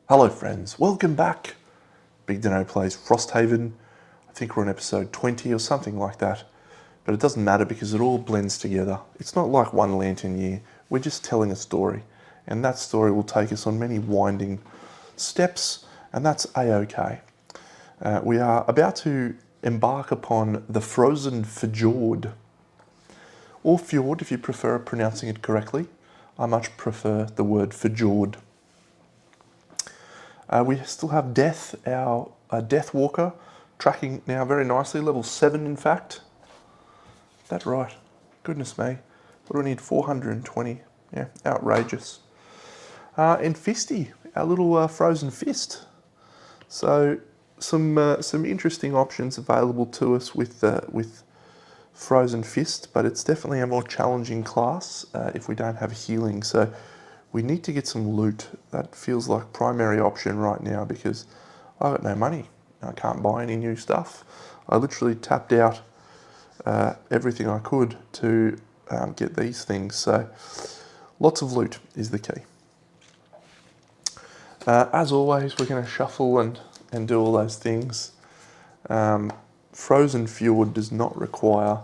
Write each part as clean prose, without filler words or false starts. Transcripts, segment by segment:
Hello friends, welcome back. BigDenoPlays Frosthaven. I think we're on episode 20 or something like that. But it doesn't matter because it all blends together. It's not like one lantern year, we're just telling a story. And that story will take us on many winding steps, and that's a-okay. We are about to embark upon the frozen fjord. Or fjord if you prefer pronouncing it correctly. I much prefer the word fjord. We still have Death, our Death Walker, tracking now very nicely, level 7 in fact. Is that right? Goodness me. What do we need? 420. Yeah, outrageous. And Fisty, our little frozen fist. So some interesting options available to us with Frozen Fist, but it's definitely a more challenging class if we don't have healing. So we need to get some loot. That feels like primary option right now because I've got no money. I can't buy any new stuff. I literally tapped out everything I could to get these things. So lots of loot is the key. As always, we're going to shuffle and do all those things. Frozen Fjord does not require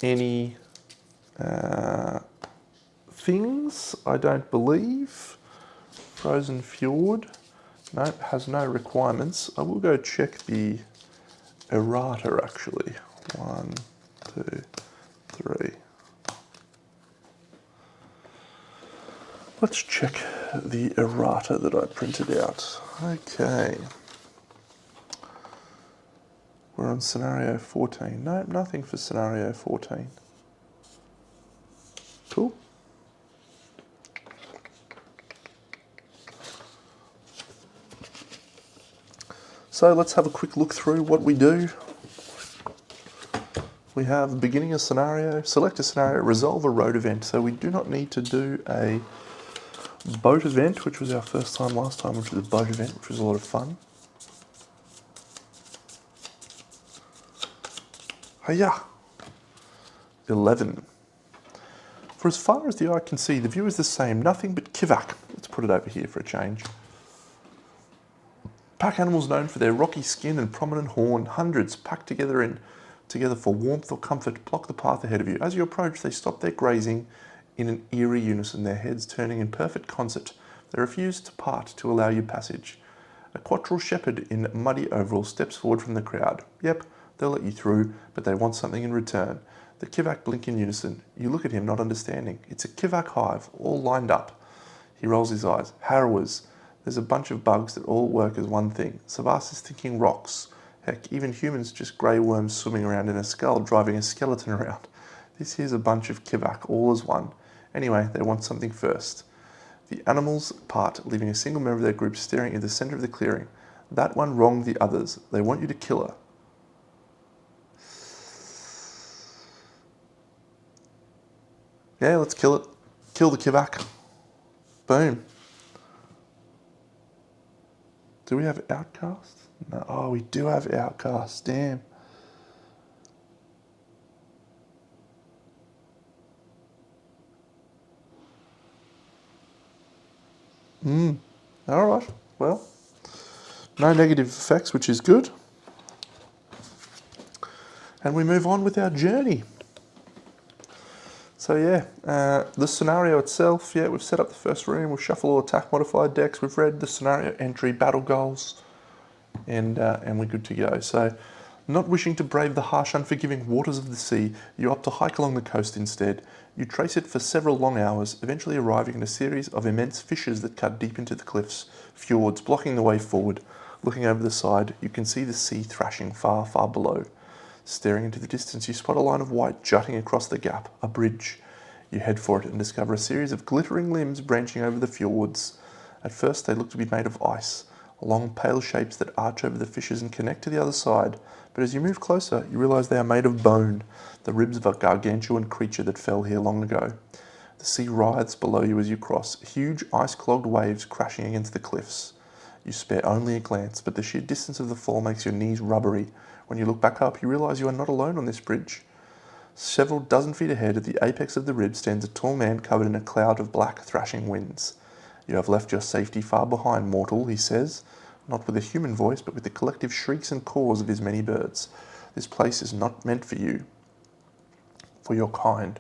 any things, I don't believe. Frozen Fjord, no, has no requirements. I will go check the errata actually. 1, 2, 3. Let's check the errata that I printed out. Okay. We're on scenario 14. No, nothing for scenario 14. Cool. So let's have a quick look through what we do. We have beginning a scenario, select a scenario, resolve a road event. So we do not need to do a boat event, which was our first time last time, which was a boat event, which was a lot of fun. Hiya! 11. For as far as the eye can see, the view is the same, nothing but Kivak. Let's put it over here for a change. Pack animals known for their rocky skin and prominent horn, hundreds packed together for warmth or comfort, block the path ahead of you. As you approach, they stop their grazing in an eerie unison, their heads turning in perfect concert. They refuse to part to allow you passage. A quattral shepherd in muddy overalls steps forward from the crowd. Yep, they'll let you through, but they want something in return. The Kivak blink in unison. You look at him, not understanding. It's a Kivak hive, all lined up. He rolls his eyes. Harrowers. There's a bunch of bugs that all work as one thing. Savas is thinking rocks. Heck, even humans, just grey worms swimming around in a skull, driving a skeleton around. This here's a bunch of Kivak, all as one. Anyway, they want something first. The animals part, leaving a single member of their group staring at the centre of the clearing. That one wronged the others. They want you to kill her. Yeah, let's kill it. Kill the Kivak. Boom. Do we have Outcast? No. Oh, we do have Outcast. Damn. Alright. Well, no negative effects, which is good. And we move on with our journey. So yeah, the scenario itself, yeah, we've set up the first room, we've shuffled all attack modified decks, we've read the scenario entry, battle goals, and we're good to go. So, not wishing to brave the harsh, unforgiving waters of the sea, you opt to hike along the coast instead. You trace it for several long hours, eventually arriving in a series of immense fissures that cut deep into the cliffs, fjords blocking the way forward. Looking over the side, you can see the sea thrashing far, far below. Staring into the distance, you spot a line of white jutting across the gap, a bridge. You head for it and discover a series of glittering limbs branching over the fjords. At first they look to be made of ice, long pale shapes that arch over the fissures and connect to the other side, but as you move closer, you realise they are made of bone, the ribs of a gargantuan creature that fell here long ago. The sea writhes below you as you cross, huge ice-clogged waves crashing against the cliffs. You spare only a glance, but the sheer distance of the fall makes your knees rubbery. When you look back up, you realise you are not alone on this bridge. Several dozen feet ahead, at the apex of the rib, stands a tall man covered in a cloud of black, thrashing winds. You have left your safety far behind, mortal, he says, not with a human voice, but with the collective shrieks and caws of his many birds. This place is not meant for you, for your kind.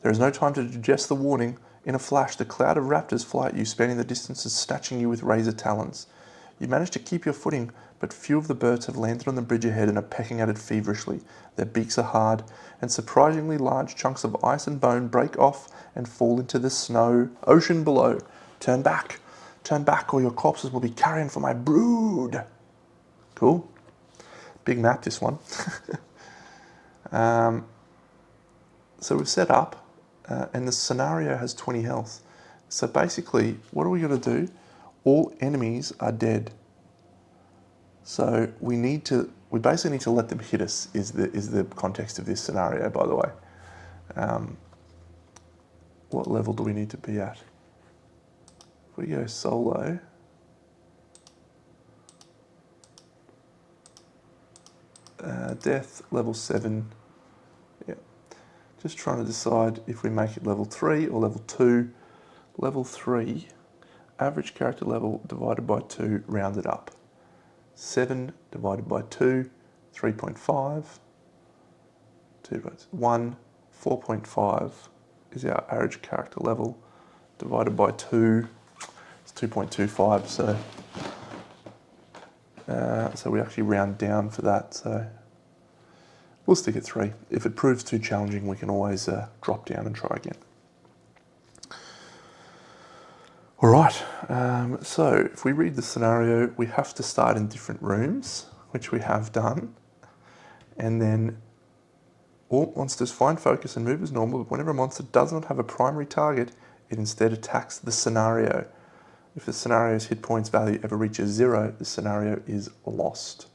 There is no time to digest the warning. In a flash, the cloud of raptors fly at you, spanning the distances, snatching you with razor talons. You manage to keep your footing, but few of the birds have landed on the bridge ahead and are pecking at it feverishly. Their beaks are hard, and surprisingly large chunks of ice and bone break off and fall into the snow ocean below. Turn back, or your corpses will be carrion for my brood. Cool. Big map, this one. So we've set up, and the scenario has 20 health. So basically, what are we going to do? All enemies are dead. So we basically need to let them hit us, is the context of this scenario, by the way. What level do we need to be at? If we go solo, death, level 7. Yeah. Just trying to decide if we make it level 3 or level 2. Level 3, average character level divided by 2, rounded up. 7 divided by 2, 3.5. 1, 4.5 is our average character level. Divided by 2, it's 2.25, so we actually round down for that. So we'll stick at 3. If it proves too challenging, we can always drop down and try again. All right, so if we read the scenario, we have to start in different rooms, which we have done. And then all monsters find focus and move as normal, but whenever a monster does not have a primary target, it instead attacks the scenario. If the scenario's hit points value ever reaches 0, the scenario is lost.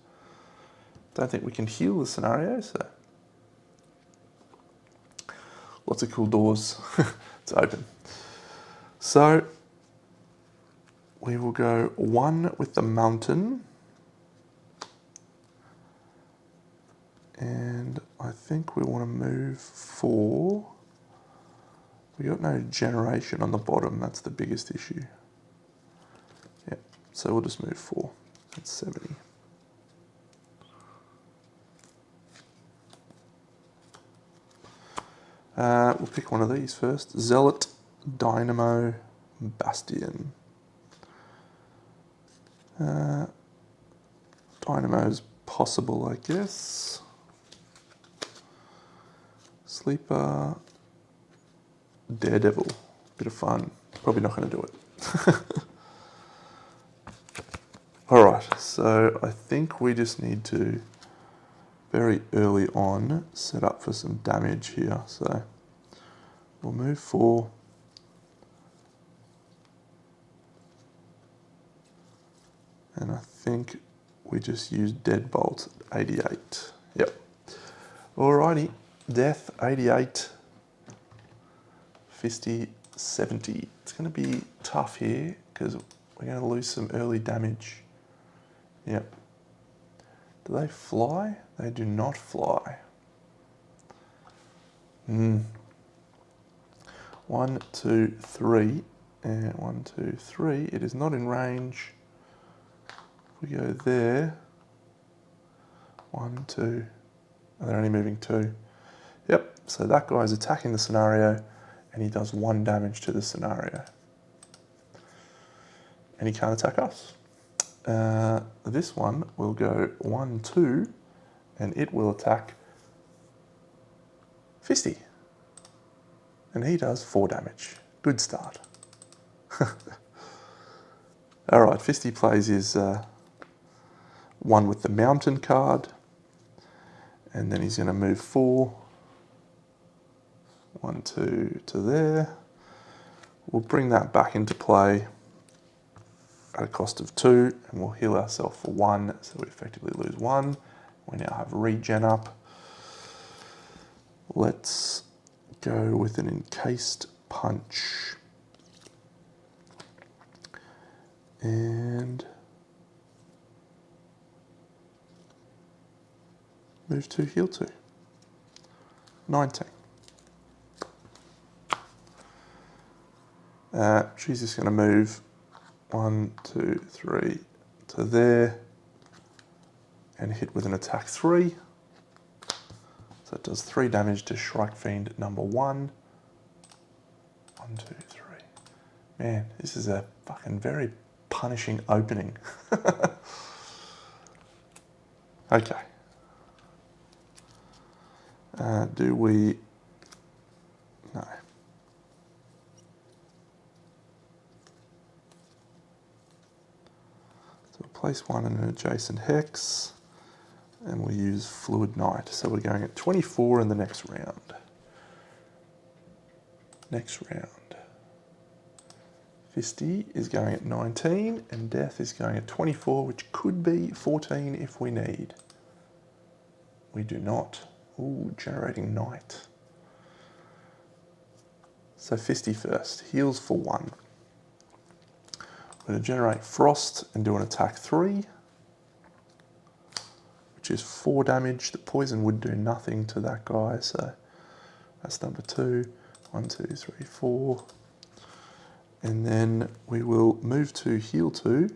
Don't think we can heal the scenario, so lots of cool doors. It's open. So we will go 1 with the mountain. And I think we want to move 4. We got no generation on the bottom, that's the biggest issue. Yeah, so we'll just move 4. That's 70. We'll pick one of these first. Zealot, Dynamo, Bastion. Dynamo's possible, I guess. Sleeper, Daredevil. Bit of fun. Probably not going to do it. Alright, so I think we just need to very early on set up for some damage here. So we'll move 4. And I think we just use Deadbolt 88. Yep. Alrighty. Death 88. Fisty 70. It's going to be tough here because we're going to lose some early damage. Yep. Do they fly? They do not fly. 1, 2, 3. And 1, 2, 3. It is not in range. We go there, 1, 2, and they're only moving 2. Yep, so that guy's attacking the scenario and he does 1 damage to the scenario. And he can't attack us. This one will go 1, 2, and it will attack Fisty. And he does 4 damage. Good start. Alright, Fisty plays his 1 with the mountain card, and then he's going to move 4, 1, 2 to there. We'll bring that back into play at a cost of 2, and we'll heal ourselves for 1, so we effectively lose 1. We now have regen up. Let's go with an encased punch. And move 2, heal 2. 19. She's just going to move 1, 2, 3 to there and hit with an attack 3. So it does 3 damage to Shrike Fiend number 1. 1, 2, 3. Man, this is a fucking very punishing opening. Okay. Do we... No. So we'll place 1 in an adjacent hex, and we'll use Fluid Knight. So we're going at 24 in the next round. Next round. Fisty is going at 19, and Death is going at 24, which could be 14 if we need. We do not. Ooh, generating Knight. So Fisty first. Heals for 1. We're going to generate Frost and do an attack 3, which is 4 damage. The poison would do nothing to that guy, so that's number 2. 1, 2, 3, 4. And then we will move to heal 2.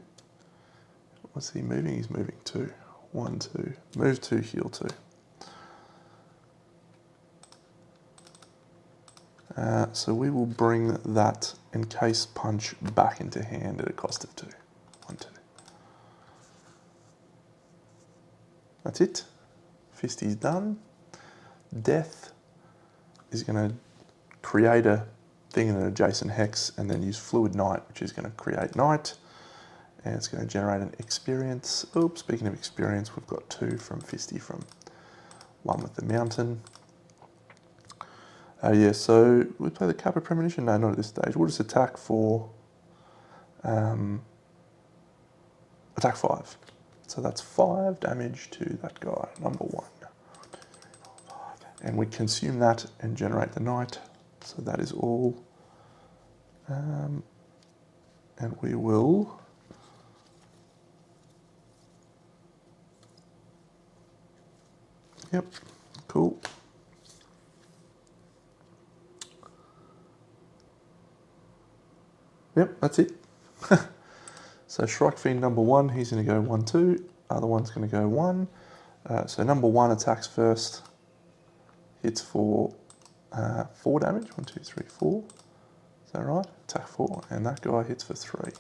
What's he moving? He's moving 2. 1, 2. Move to heal 2. So we will bring that Encase Punch back into hand at a cost of 2. 1, 2. That's it. Fisty's done. Death is going to create a thing in an adjacent hex and then use Fluid Knight, which is going to create Knight. And it's going to generate an experience. Oops, speaking of experience, we've got 2 from Fisty from 1 with the mountain. Yeah, so we play the Kappa Premonition? No, not at this stage. We'll just attack for attack 5. So that's 5 damage to that guy, number 1. And we consume that and generate the Knight. So that is all. And we will... Yep, cool. Yep, that's it. So Shrike Fiend number 1, he's going to go 1, 2. Other one's going to go 1. So number 1 attacks first. Hits for 4 damage. 1, 2, 3, 4. Is that right? Attack 4. And that guy hits for 3.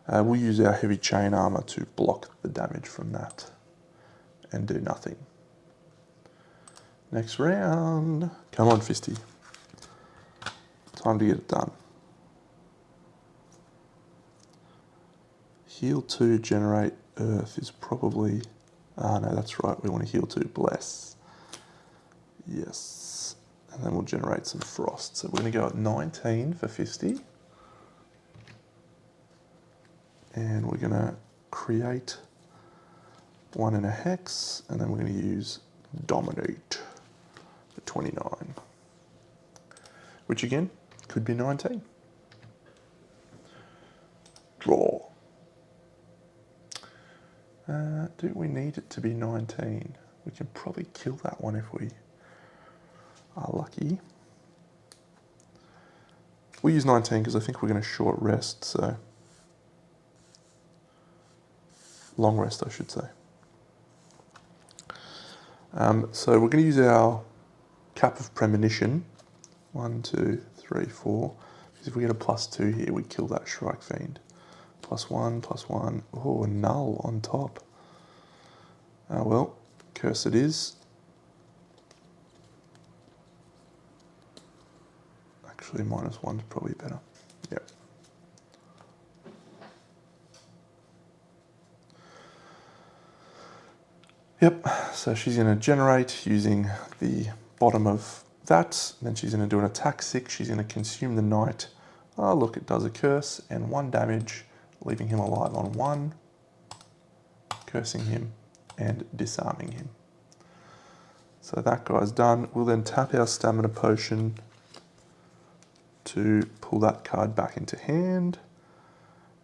We'll use our heavy chain armor to block the damage from that and do nothing. Next round. Come on, Fisty. Time to get it done. Heal 2, generate Earth is probably... Ah, no, that's right. We want to heal 2, Bless. Yes. And then we'll generate some Frost. So we're going to go at 19 for Fisty. And we're going to create 1 in a hex. And then we're going to use Dominate for 29. Which again, could be 19. Draw. Do we need it to be 19? We can probably kill that one if we are lucky. We'll use 19 because I think we're going to short rest, so... Long rest, I should say. So we're going to use our Cap of Premonition. 1, 2, 3, 4. Because if we get a +2 here, we kill that Shrike Fiend. +1, +1. Oh, a null on top. Oh well, curse it is. Actually, -1 is probably better. Yep. Yep, so she's going to generate using the bottom of that. Then she's going to do an attack 6. She's going to consume the Knight. Oh, look, it does a curse and 1 damage, leaving him alive on 1, cursing him and disarming him. So that guy's done. We'll then tap our stamina potion to pull that card back into hand,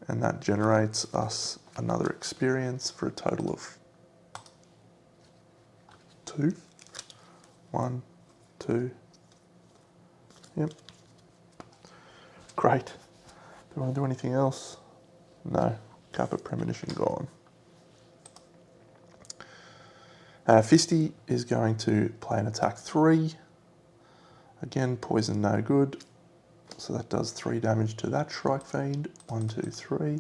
and that generates us another experience for a total of 2. 1, 2. Yep. Great. Do you want to do anything else? No. Carpet Premonition gone. Fisty is going to play an attack 3. Again, poison no good. So that does 3 damage to that Shrike Fiend. 1, 2, 3.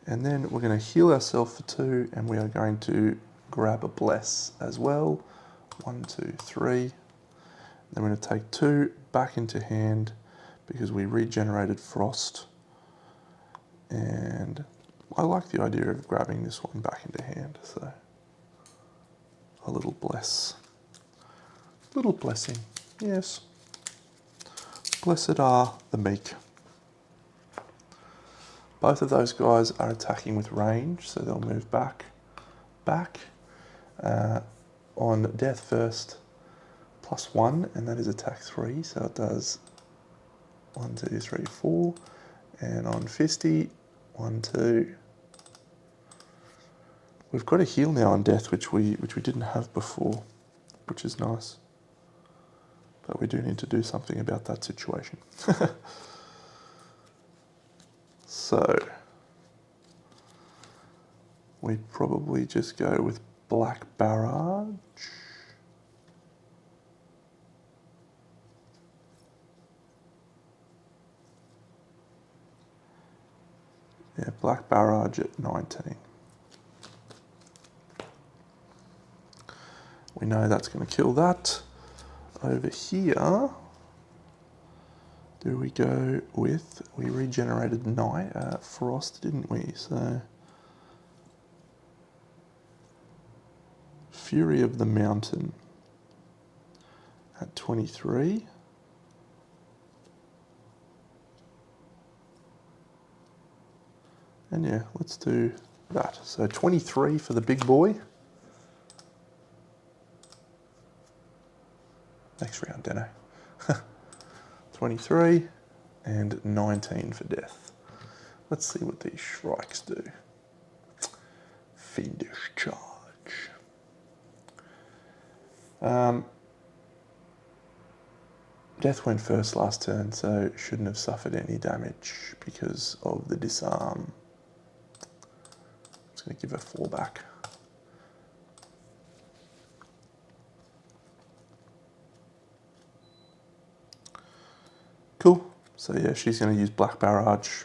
And then we're going to heal ourselves for 2, and we are going to grab a Bless as well. 1, 2, 3. Then we're going to take 2 back into hand because we regenerated Frost. And I like the idea of grabbing this one back into hand, so a little bless. Little blessing, yes. Blessed are the meek. Both of those guys are attacking with range, so they'll move back. On death first, +1, and that is attack 3, so it does 1, 2, 3, 4. And on Fisty, 1, 2. We've got a heal now on death, which we didn't have before, which is nice. But we do need to do something about that situation. So we'd probably just go with Black Barrage. Yeah, Black Barrage at 19. We know that's going to kill that. Over here, do we go with, we regenerated Frost, didn't we? So, Fury of the Mountain at 23. And yeah, let's do that. So 23 for the big boy. Next round, Deno. 23 and 19 for death. Let's see what these Shrikes do. Fiendish Charge. Death went first last turn, so shouldn't have suffered any damage because of the disarm. It's going to give her 4 back. Cool. So yeah, she's going to use Black Barrage.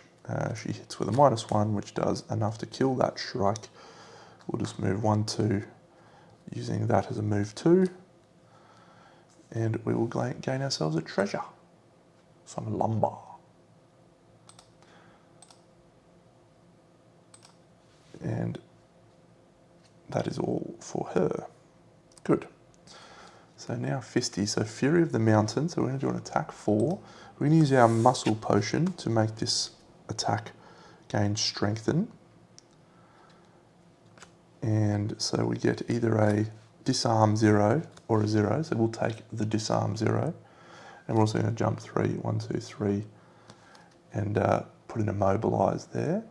She hits with a -1, which does enough to kill that Shrike. We'll just move 1, 2, using that as a move 2. And we will gain ourselves a treasure. Some lumber. And that is all for her. Good. So now Fisty. So Fury of the Mountain. So we're going to do an attack 4. We're going to use our Muscle Potion to make this attack gain Strengthen. And so we get either a Disarm 0 or a 0. So we'll take the Disarm 0. And we're also going to jump 3, 1, 2, 3, and put an Immobilize there.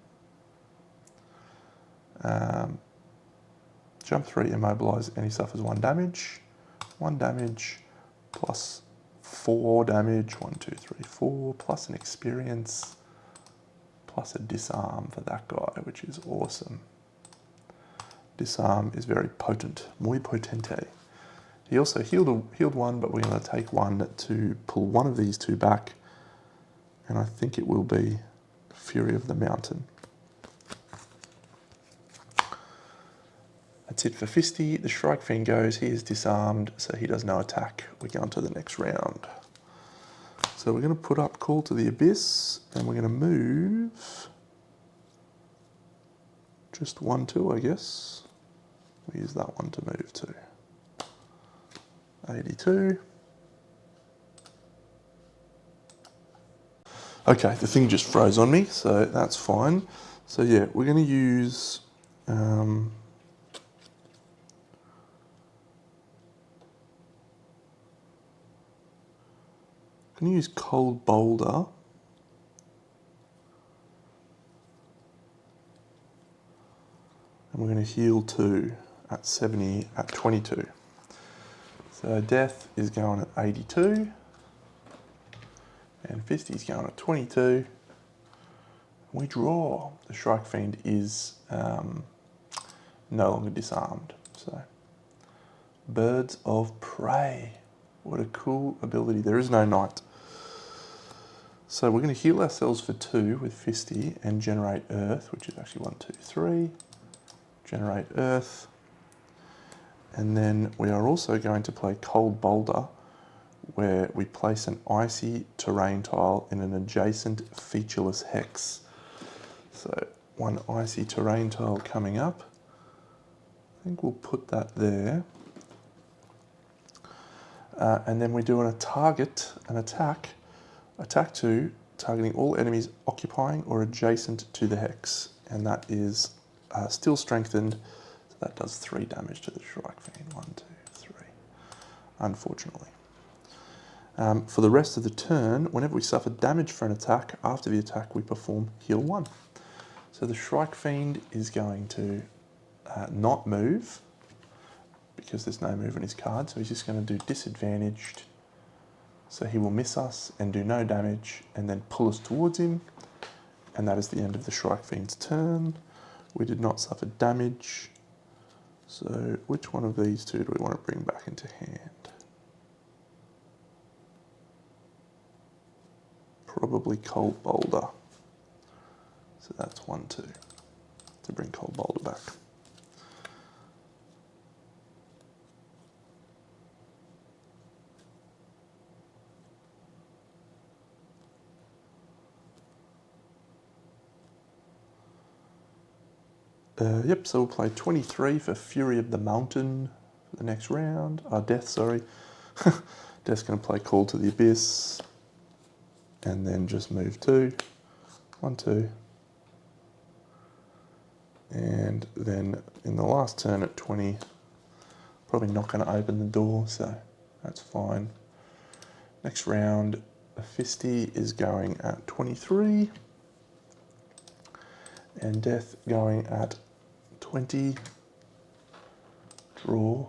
Jump 3, Immobilize, and he suffers 1 damage. 1 damage plus 4 damage. 1, 2, 3, 4, plus an experience, plus a disarm for that guy, which is awesome. Disarm is very potent, muy potente. He also healed 1, but we're going to take 1 to pull one of these 2 back, and I think it will be Fury of the Mountain. That's it for Fisty. The Shrike Fiend goes, he is disarmed, so he does no attack. We go on to the next round. So we're going to put up Call to the Abyss, and we're going to move just 1, 2, I guess. We use that one to move to 82. Okay, the thing just froze on me, so that's fine. So yeah, we're going to use going to use Cold Boulder. And we're going to heal 2 at 70, at 22. So death is going at 82. And Fisty's going at 22. We draw. The Shrike Fiend is no longer disarmed. So, Birds of Prey. What a cool ability. There is no Knight. So we're going to heal ourselves for 2 with Fisty and generate Earth, which is actually 1, 2, 3. Generate Earth. And then we are also going to play Cold Boulder, where we place an icy terrain tile in an adjacent featureless hex. So 1 icy terrain tile coming up. I think we'll put that there. And then we do an attack 2, targeting all enemies occupying or adjacent to the hex. And that is still strengthened, so that does 3 damage to the Shrike Fiend. 1, 2, 3, unfortunately. For the rest of the turn, whenever we suffer damage for an attack, after the attack we perform heal 1. So the Shrike Fiend is going to not move, because there's no move on his card, so he's just going to do disadvantaged. So he will miss us and do no damage, and then pull us towards him, and that is the end of the Shrike Fiend's turn. We did not suffer damage, so which one of these two do we want to bring back into hand? Probably Cold Boulder. So that's 1, 2 to bring Cold Boulder back. Yep, so we'll play 23 for Fury of the Mountain for the next round. Death, sorry. Death's going to play Call to the Abyss. And then just move 2. 1, 2. And then in the last turn at 20, probably not going to open the door, so that's fine. Next round, Fisty is going at 23. And Death going at 20. Draw.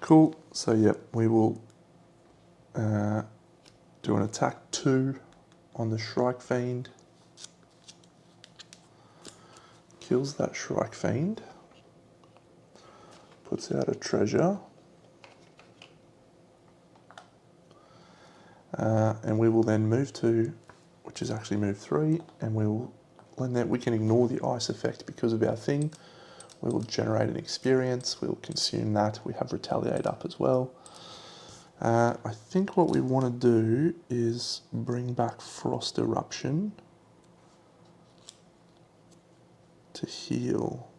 Cool. So, yep, we will do an attack 2 on the Shrike Fiend. Kills that Shrike Fiend. Puts out a treasure. And we will then move 2, which is actually move 3, and we can ignore the ice effect because of our thing. We will generate an experience, we'll consume that, we have Retaliate up as well. I think what we want to do is bring back Frost Eruption to heal.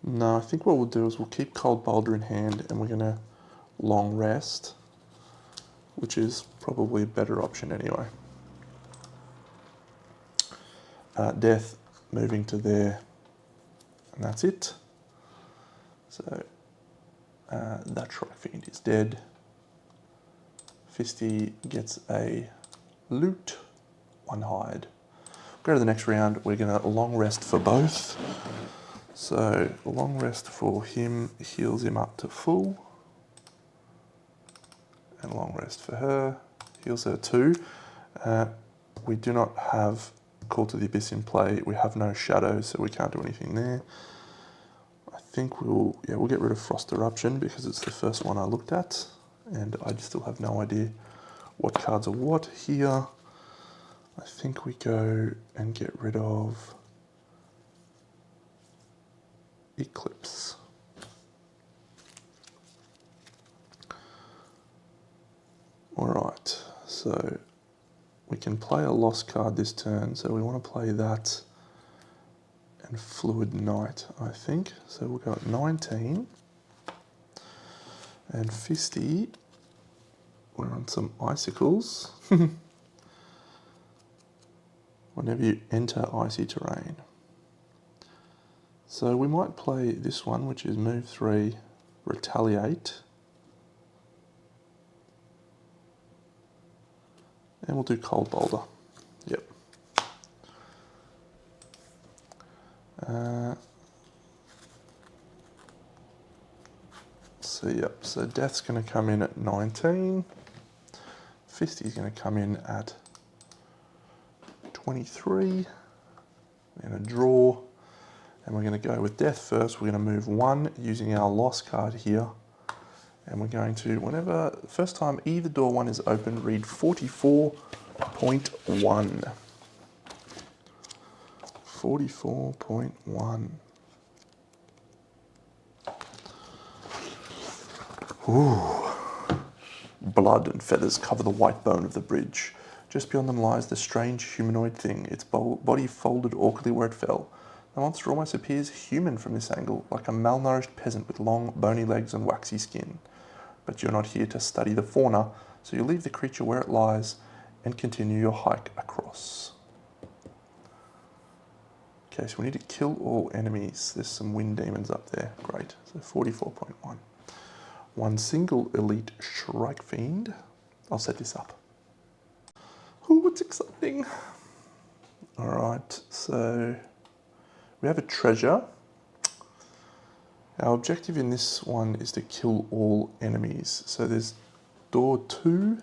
No, I think what we'll do is we'll keep Cold Boulder in hand and we're going to long rest, which is probably a better option anyway. Death moving to there, and that's it. So that Shrike Fiend is dead. Fisty gets a loot, 1 hide. Go to the next round, we're going to long rest for both. So long rest for him heals him up to full. And long rest for her, heals her 2. We do not have Call to the Abyss in play. We have no shadows, so we can't do anything there. I think we'll get rid of Frost Eruption because it's the first one I looked at, and I still have no idea what cards are what here. I think we go and get rid of Eclipse. Alright, so we can play a lost card this turn, so we want to play that and Fluid Knight, I think. So we'll go at 19. And Fisty, we're on some icicles. Whenever you enter icy terrain. So we might play this one, which is move 3, Retaliate. And we'll do Cold Boulder. Yep. So yep, so Death's going to come in at 19. Fisty's going to come in at 23. We're going to draw, and we're going to go with Death first. We're going to move 1 using our loss card here. And we're going to, whenever, first time either door 1 is open, read 44.1. 44.1. Ooh. Blood and feathers cover the white bone of the bridge. Just beyond them lies the strange humanoid thing, its body folded awkwardly where it fell. The monster almost appears human from this angle, like a malnourished peasant with long, bony legs and waxy skin. But you're not here to study the fauna, so you leave the creature where it lies and continue your hike across. Okay, so we need to kill all enemies. There's some wind demons up there. Great. So 44.1. 1 single elite Shrike Fiend. I'll set this up. Ooh, it's exciting. Alright, so we have a treasure. Our objective in this one is to kill all enemies. So there's door 2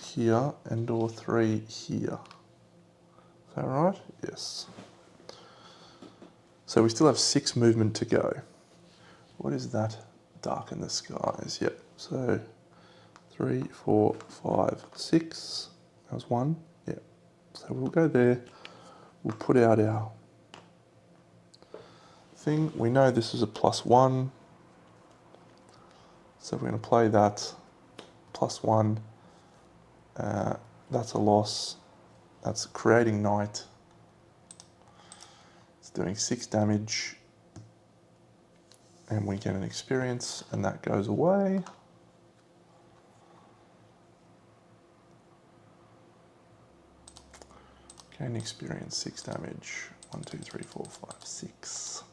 here and door 3 here. Is that right? Yes. So we still have 6 movement to go. What is that? Darken the skies. Yep. So 3, 4, 5, 6. That was 1. Yep. So we'll go there. We'll put out our thing. We know this is a +1. So we're going to play that. +1. That's a loss. That's creating night. It's doing 6 damage. And we get an experience, and that goes away. Gain experience, 6 damage. 1, 2, 3, 4, 5, 6.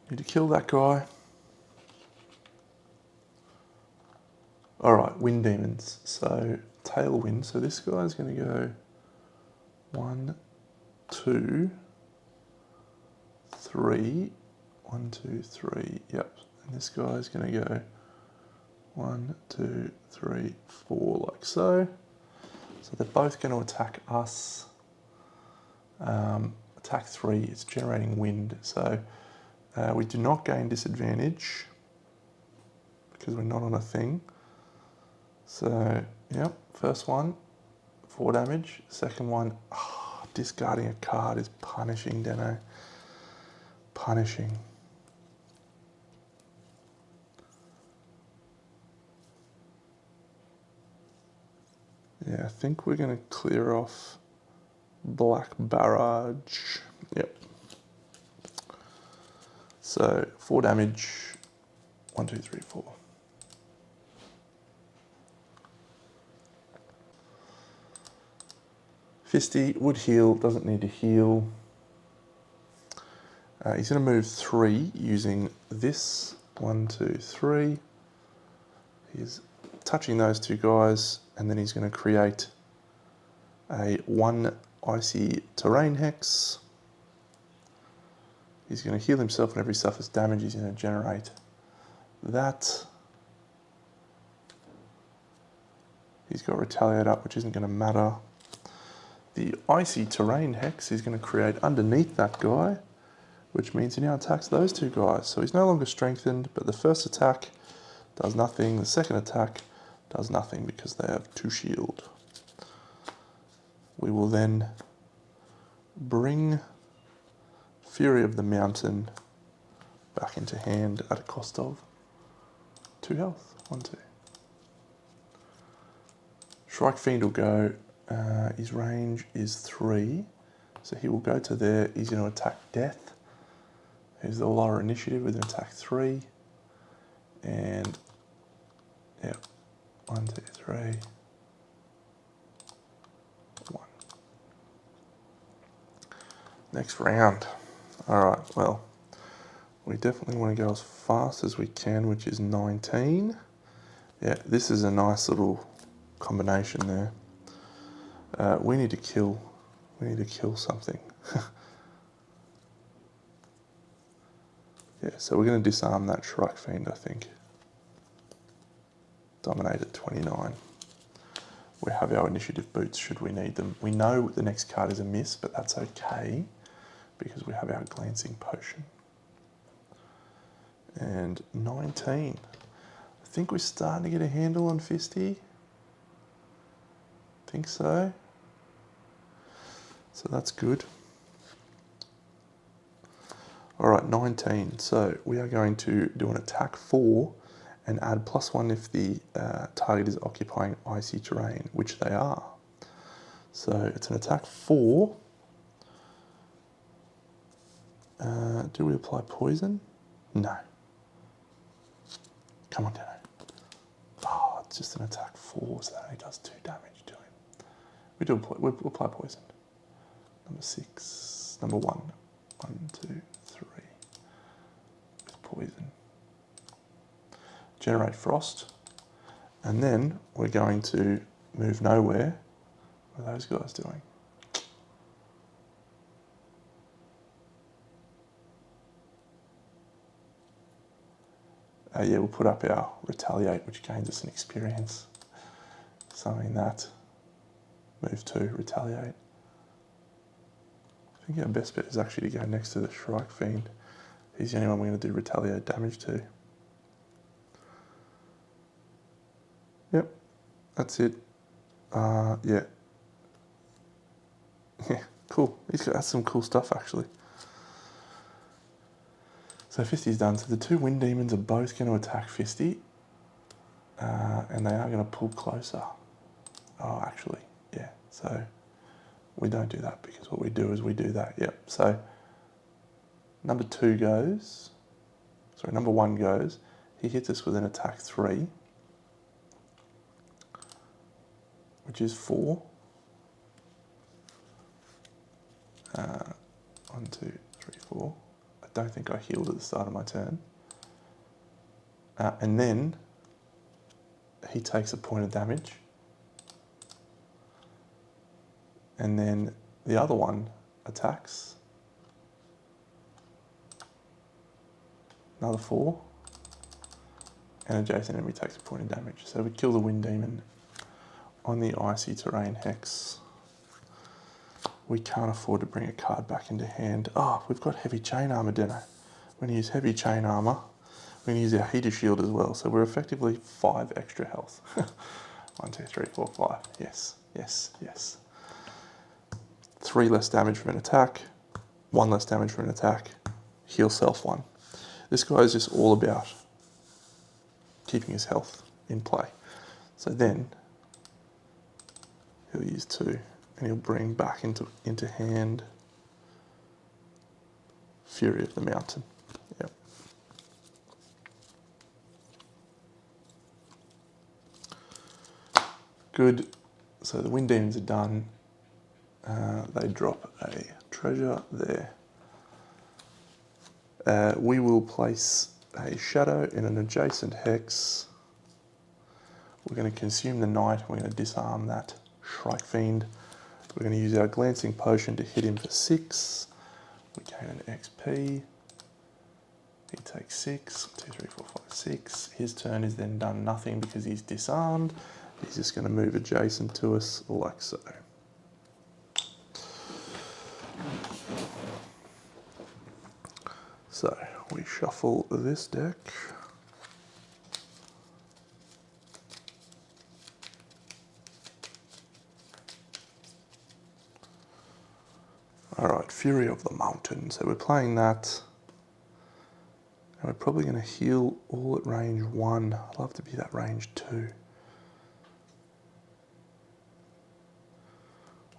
Need to kill that guy. Alright, wind demons. So, tailwind. So this guy's going to go 1, 2, 3. 1, 2, 3. Yep. And this guy's going to go 1, 2, 3, 4, like so. So they're both going to attack us. Attack 3, it's generating wind. So we do not gain disadvantage because we're not on a thing. So, yep, first one, 4 damage. Second one, discarding a card is punishing, Deno. Punishing. Yeah, I think we're going to clear off Black Barrage. Yep. So 4 damage. 1, 2, 3, 4. Fisty would heal, doesn't need to heal. He's going to move 3 using this. 1, 2, 3. He's touching those 2 guys, and then he's going to create a 1 icy terrain hex. He's going to heal himself whenever he suffers damage. He's going to generate that. He's got retaliate up, which isn't going to matter. The icy terrain hex is going to create underneath that guy, which means he now attacks those 2 guys. So he's no longer strengthened, but the first attack does nothing. The second attack does nothing because they have 2 shield. We will then bring Fury of the Mountain back into hand at a cost of 2 health. 1, 2. Shrike Fiend will go. His range is 3, so he will go to there. He's going to attack Death, who's the lower initiative with an attack 3. And, yeah, 1, 2, 3, 1. Next round. Alright, well, we definitely want to go as fast as we can, which is 19. Yeah, this is a nice little combination there. We need to kill something. Yeah, so we're going to disarm that Shrike Fiend, I think. Dominate at 29. We have our initiative boots should we need them. We know the next card is a miss, but that's okay because we have our glancing potion. And 19. I think we're starting to get a handle on Fisty. Think so. So that's good. All right, 19. So we are going to do an attack 4 and add +1 if the target is occupying icy terrain, which they are. So it's an attack 4. Do we apply poison? No. Come on, Dano. Oh, it's just an attack 4, so that only does 2 damage to him. We'll apply poison. Number 6. Number 1. 1, 2, 3. With poison. Generate frost. And then we're going to move nowhere. What are those guys doing? Yeah, we'll put up our retaliate, which gains us an experience. Something that. Move 2, retaliate. I think our best bet is actually to go next to the Shrike Fiend. He's the only one we're going to do retaliate damage to. Yep, that's it. Yeah. Yeah, cool. That's some cool stuff actually. So Fisty's done. So the 2 Wind Demons are both going to attack Fisty. And they are going to pull closer. Oh, actually, yeah. So we don't do that because what we do is we do that. Yep. So number 2 goes. Sorry, number 1 goes. He hits us with an attack 3. Which is 4. 1, 2, 3, 4. I don't think I healed at the start of my turn. And then he takes a point of damage. And then the other one attacks. Another 4. And adjacent enemy takes a point of damage. So we kill the Wind Demon on the icy terrain hex. We can't afford to bring a card back into hand. Oh, we've got heavy chain armor, Deno. We're going to use heavy chain armor. We're going to use our heater shield as well. So we're effectively 5 extra health. 1, 2, 3, 4, 5. Yes, yes, yes. 3 less damage from an attack. 1 less damage from an attack. Heal self 1. This guy is just all about keeping his health in play. So then he'll use 2. And he'll bring back into hand Fury of the Mountain. Yep. Good. So the Wind Demons are done. They drop a treasure there. We will place a shadow in an adjacent hex. We're going to consume the Knight. We're going to disarm that Shrike Fiend. We're going to use our glancing potion to hit him for 6. We gain an XP. He takes 6. 2, 3, 4, 5, 6. His turn is then done nothing because he's disarmed. He's just going to move adjacent to us like so. So we shuffle this deck. Alright, Fury of the Mountain. So we're playing that. And we're probably going to heal all at range 1. I'd love to be that range 2.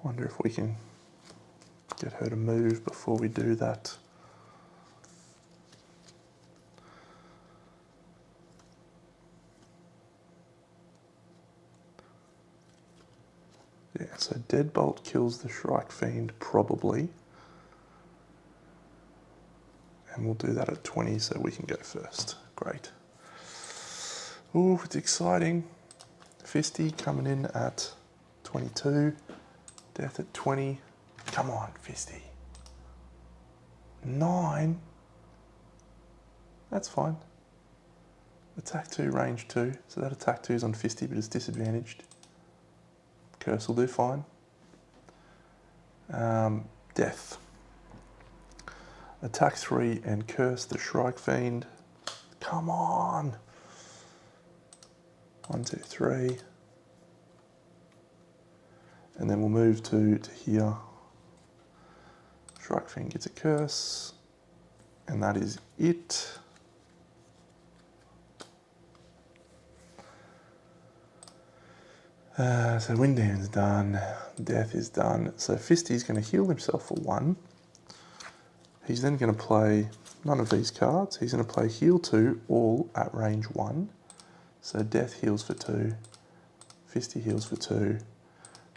Wonder if we can get her to move before we do that. Yeah, so Deadbolt kills the Shrike Fiend, probably. And we'll do that at 20 so we can go first. Great. Ooh, it's exciting. Fisty coming in at 22. Death at 20. Come on, Fisty. 9. That's fine. Attack 2, range 2. So that attack 2 is on Fisty, but it's disadvantaged. Curse will do fine. Death. Attack 3 and curse the Shrike Fiend. Come on! 1, 2, 3. And then we'll move to here. Shrike Fiend gets a curse. And that is it. So Wind Demon's done, Death is done. So Fisty's going to heal himself for 1. He's then going to play none of these cards. He's going to play Heal 2, all at range 1. So Death heals for 2, Fisty heals for 2,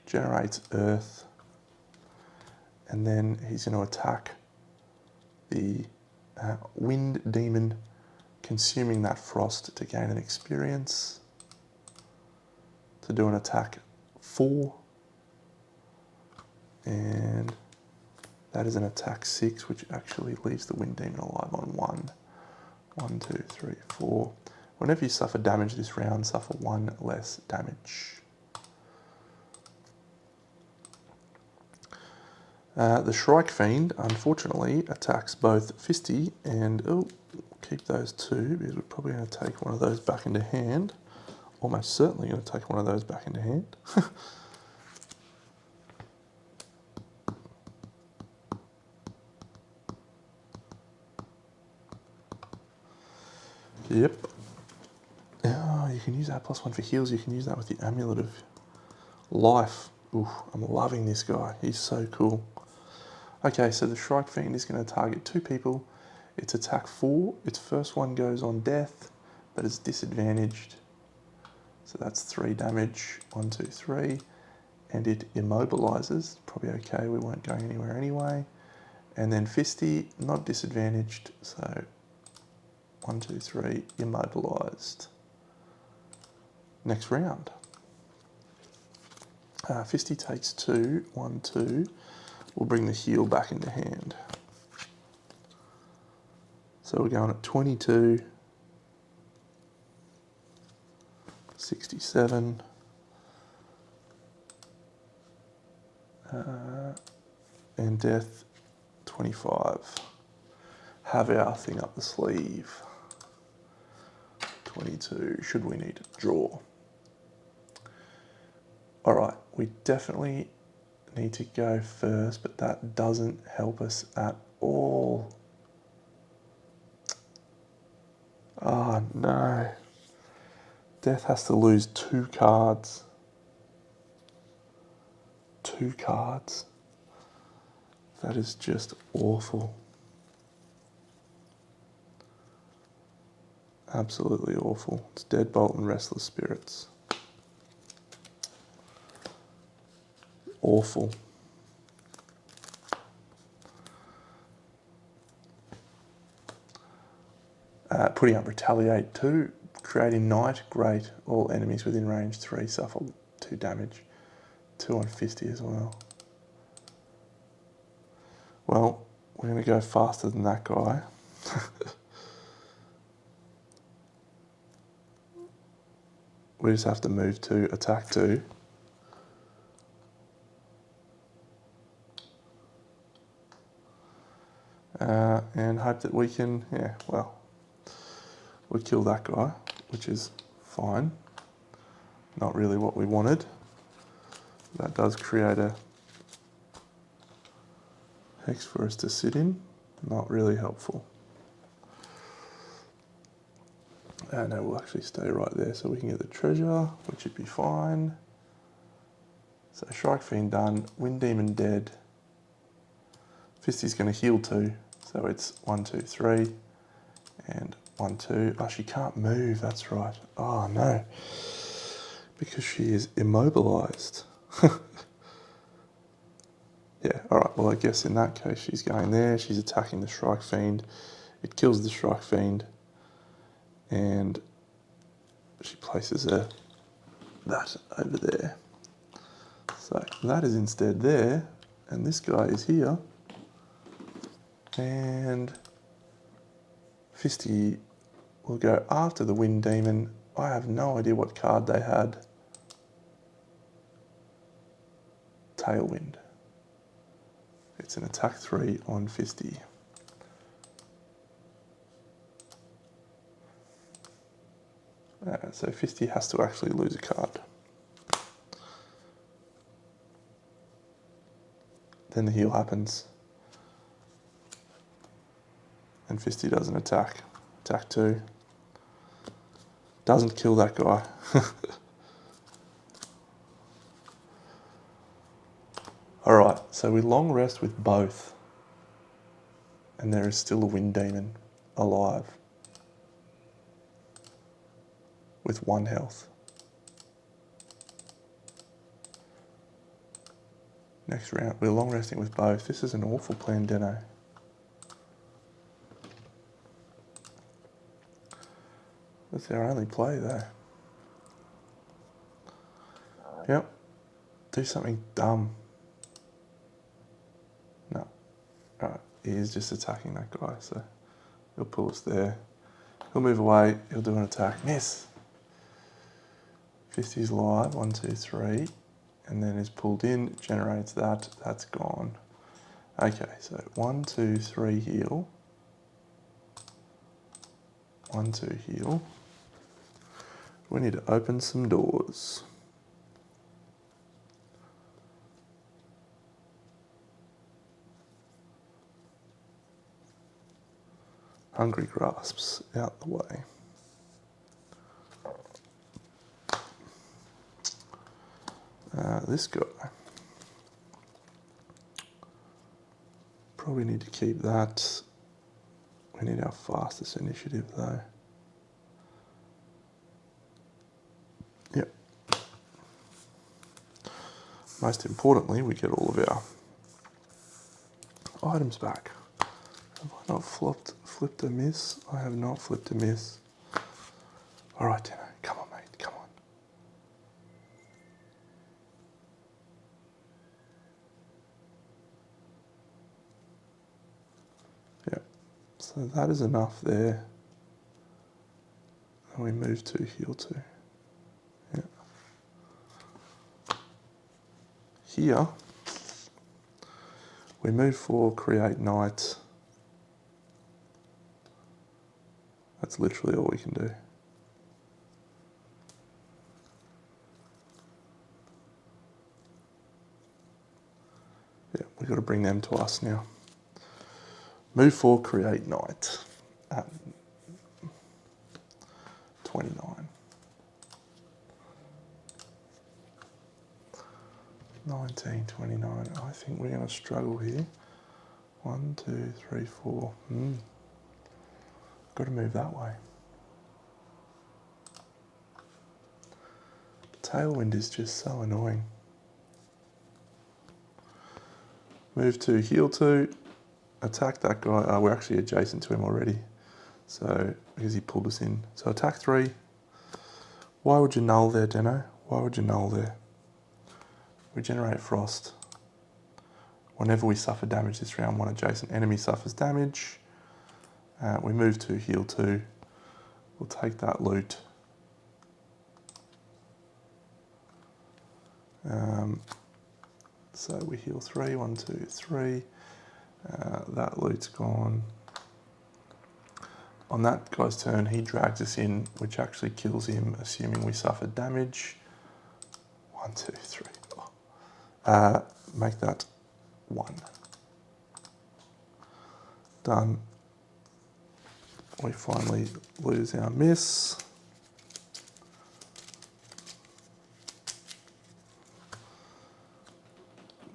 generates Earth, and then he's going to attack the Wind Demon, consuming that Frost to gain an experience. To do an attack 4, and that is an attack 6, which actually leaves the Wind Demon alive on 1. 1, 2, 3, 4. Whenever you suffer damage this round, suffer 1 less damage. The Shrike Fiend, unfortunately, attacks both Fisty and, keep those 2, because we're probably going to take one of those back into hand. Almost certainly going to take one of those back into hand. Yep. Oh, you can use that +1 for heals. You can use that with the Amulet of Life. Ooh, I'm loving this guy. He's so cool. Okay, so the Shrike Fiend is going to target 2 people. It's attack 4. Its first one goes on Death, but it's disadvantaged. So that's 3 damage, 1, 2, 3, and it immobilizes. Probably okay, we weren't going anywhere anyway. And then Fisty, not disadvantaged, so 1, 2, 3, immobilized. Next round. Fisty takes 2, 1, 2. We'll bring the heal back into hand. So we're going at 22. 67, and Death 25. Have our thing up the sleeve. 22, should we need to draw. All right, we definitely need to go first, but that doesn't help us at all. Oh no. Death has to lose 2 cards. 2 cards. That is just awful. Absolutely awful. It's Deadbolt and Restless Spirits. Awful. Putting up Retaliate 2. Creating Night, great. All enemies within range 3 suffer 2 damage. 2 on Fisty as well. Well, we're going to go faster than that guy. We just have to move to attack 2. And hope that we can, we kill that guy, which is fine. Not really what we wanted. That does create a hex for us to sit in. Not really helpful. No, we'll actually stay right there so we can get the treasure, which would be fine. So Shrike Fiend done, Wind Demon dead. Fisty's going to heal 2, so it's 1, 2, 3, and 1, 2. Oh, she can't move, that's right. Oh no, because she is immobilized. Yeah, alright, well I guess in that case she's going there, she's attacking the Shrike Fiend. It kills the Shrike Fiend, and she places that over there. So that is instead there, and this guy is here, and Fisty will go after the Wind Demon. I have no idea what card they had. Tailwind. It's an attack 3 on Fisty. So Fisty has to actually lose a card. Then the heal happens. And Fisty does an attack. Attack 2. Doesn't kill that guy. Alright, so we long rest with both. And there is still a Wind Demon alive. With 1 health. Next round, we're long resting with both. This is an awful plan, Deno. That's our only play though. Yep. Do something dumb. No. Alright, he is just attacking that guy, so he'll pull us there. He'll move away, he'll do an attack. Miss! Fisty's live, 1, 2, 3. And then is pulled in, generates that, that's gone. Okay, so 1, 2, 3 heal. 1, 2 heal. We need to open some doors. Hungry Grasps out the way. This guy. Probably need to keep that. We need our fastest initiative though. Yep. Most importantly, we get all of our items back. Have I not flipped a miss? I have not flipped a miss. All right, Deno, come on, mate, come on. Yep, so that is enough there. And we move to heal 2. Yep. Here, we move for create night. That's literally all we can do. Yeah, we've got to bring them to us now. Move for create night at 29. 19, 29. I think we're going to struggle here. 1, 2, 3, 4. Got to move that way. Tailwind is just so annoying. Move to heal 2. Attack that guy. We're actually adjacent to him already. So, because he pulled us in. So attack 3. Why would you null there, Deno? Why would you null there? Regenerate Frost. Whenever we suffer damage this round, one adjacent enemy suffers damage. We move to heal 2. We'll take that loot. So we heal 3, 1, 2, 3. That loot's gone. On that guy's turn, he drags us in, which actually kills him, assuming we suffered damage. 1, 2, 3. Make that 1. Done. We finally lose our miss.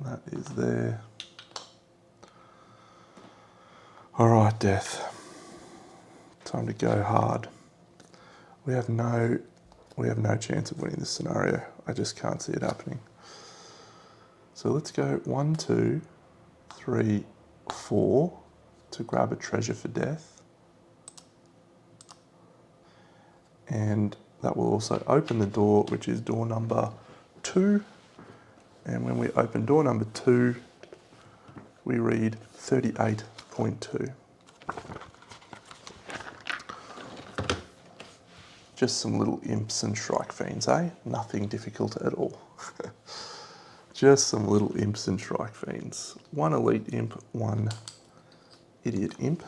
That is there. All right, Death. Time to go hard. We have no chance of winning this scenario. I just can't see it happening. So let's go 1, 2, 3, 4 to grab a treasure for Death. And that will also open the door, which is door number 2. And when we open door number 2, we read 38.2. Just some little imps and shrike fiends, eh? Nothing difficult at all. Just some little imps and shrike fiends. One elite imp, one idiot imp.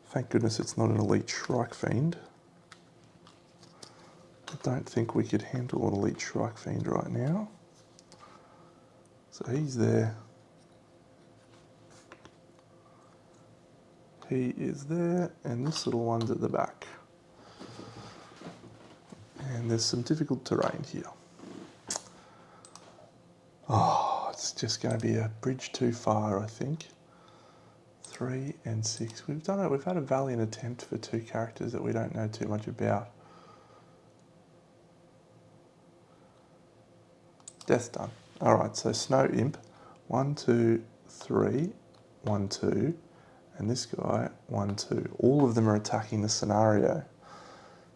Thank goodness it's not an elite shrike fiend. I don't think we could handle an elite shrike fiend right now. So he's there. He is there, and this little one's at the back. And there's some difficult terrain here. Oh, it's just going to be a bridge too far, I think. 3 and 6. We've done it. We've had a valiant attempt for 2 characters that we don't know too much about. Death's done. All right, so Snow Imp, 1, 2, 3, 1, 2, and this guy, 1, 2. All of them are attacking the scenario.